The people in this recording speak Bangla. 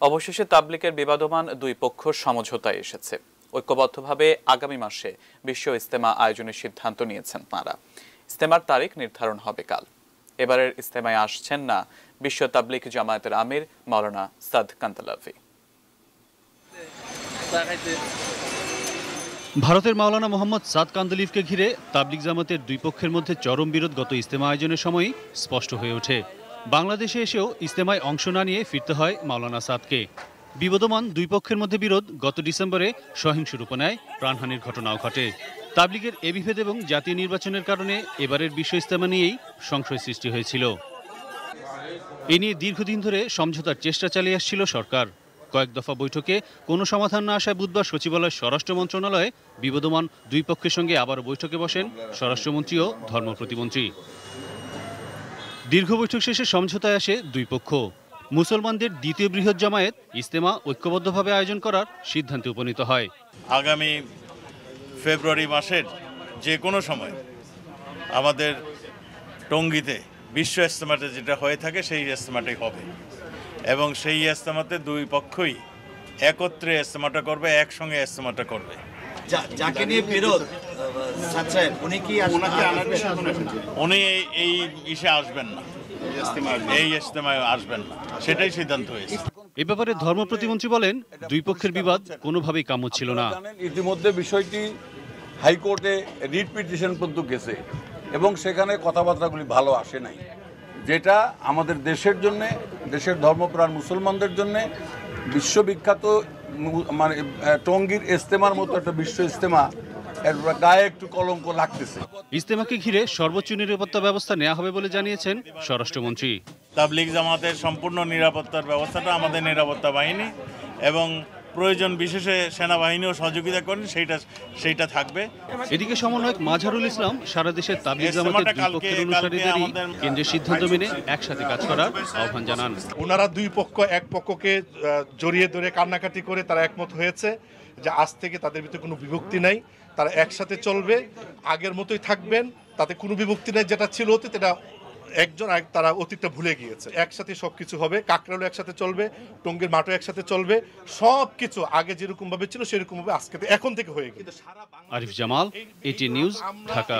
অবশেষে তাবলিগের বিবাদমান দুই পক্ষ সমঝোতায় এসেছে। ঐক্যবদ্ধভাবে আগামী মাসে বিশ্ব ইজতেমা আয়োজনের সিদ্ধান্ত নিয়েছেন তাঁরা। ইজতেমার তারিখ নির্ধারণ হবে কাল। এবারের ইজতেমায় আসছেন না বিশ্ব তাবলিগ জামায়াতের আমির মাওলানা সাদ কান্দালাভি। ভারতের মাওলানা মোহাম্মদ সাদ কান্দলিভকে ঘিরে তাবলিগ জামাতের দুই পক্ষের মধ্যে চরম বিরোধ গত ইজতেমা আয়োজনের সময়ই স্পষ্ট হয়ে ওঠে। বাংলাদেশে এসেও ইজতেমায় অংশ না নিয়ে ফিরতে হয় মাওলানা সাদকে। বিবদমান দুই পক্ষের মধ্যে বিরোধ গত ডিসেম্বরে সহিংস রূপ নেয়, প্রাণহানির ঘটনাও ঘটে। তাবলিগের এ বিভেদ এবং জাতীয় নির্বাচনের কারণে এবারের বিশ্ব ইজতেমা নিয়েই সংশয় সৃষ্টি হয়েছিল। এ নিয়ে দীর্ঘদিন ধরে সমঝোতার চেষ্টা চালিয়ে আসছিল সরকার। কয়েক দফা বৈঠকে কোনো সমাধান না আসায় বুধবার সচিবালয় স্বরাষ্ট্র মন্ত্রণালয়ে বিবদমান দুই পক্ষের সঙ্গে আবারও বৈঠকে বসেন স্বরাষ্ট্রমন্ত্রী ও ধর্ম প্রতিমন্ত্রী। দীর্ঘ বৈঠক শেষে সমঝোতায় আসে দুই পক্ষ। মুসলমানদের দ্বিতীয় বৃহৎ জামায়াত ইজতেমা ঐক্যবদ্ধভাবে আয়োজন করার সিদ্ধান্তে উপনীত হয়। আগামী ফেব্রুয়ারি মাসের যে কোনো সময় আমাদের টঙ্গীতে বিশ্ব ইজতেমাতে যেটা হয়ে থাকে সেই ইজতেমাটাই হবে এবং সেই ইজতেমাতে দুই পক্ষই একত্রে ইজতেমাটা করবে, একসঙ্গে ইজতেমাটা করবে। যাকে নিয়ে বিরোধ উনি এই ইসে আসবেন না, এই ইজতেমায় আসবেন না, সেটাই সিদ্ধান্ত হয়েছে। এ ব্যাপারে ধর্ম প্রতিমন্ত্রী বলেন, দুই পক্ষের বিবাদ কোনোভাবেই কাম্য ছিল না। ইতিমধ্যে বিষয়টি হাইকোর্টে রিট পিটিশন পর্যন্ত গেছে এবং সেখানে কথাবার্তাগুলি ভালো আসে নাই, যেটা আমাদের দেশের জন্যে, দেশের ধর্মপ্রাণ মুসলমানদের জন্যে বিশ্ববিখ্যাত মানে টঙ্গীর ইজতেমার মতো একটা বিশ্ব ইজতেমা এর গায়ে একটু কলঙ্ক লাগতেছে। ইজতেমাকে ঘিরে সর্বোচ্চ নিরাপত্তা ব্যবস্থা নেওয়া হবে বলে জানিয়েছেন স্বরাষ্ট্রমন্ত্রী। তাবলিগ জামাতের সম্পূর্ণ নিরাপত্তার ব্যবস্থাটা আমাদের নিরাপত্তা বাহিনী এবং প্রয়োজন বিশেষে সেনাবাহিনীও সহযোগিতা করেন, সেইটা থাকবে। এদিকে সমন্বয়ক মাজহারুল ইসলাম সারা দেশের তাবলিগ জামাতের দুই পক্ষের অনুসারীদেরই কেন্দ্রের সিদ্ধান্ত মেনে একসাথে কাজ করার আহ্বান জানান। ওনারা দুই পক্ষ এক পক্ষকে জড়িয়ে ধরে কান্নাকাটি করে তারা একমত হয়েছে যে আজ থেকে তাদের ভিতরে কোনো বিভক্তি নাই, তারা একসাথে চলবে, আগের মতোই থাকবেন, তাতে কোনো বিভক্তি নাই। যেটা ছিল অতীত, এটা একজন তারা অতীতটা ভুলে গিয়েছে। একসাথে সবকিছু হবে, কাকরাইলও একসাথে চলবে, টঙ্গীর মাঠও একসাথে চলবে, সবকিছু আগে যেরকম ভাবে ছিল সেরকম ভাবে আজকে এখন থেকে হয়ে গেছে। আরিফ জামাল, এটি নিউজ, ঢাকা।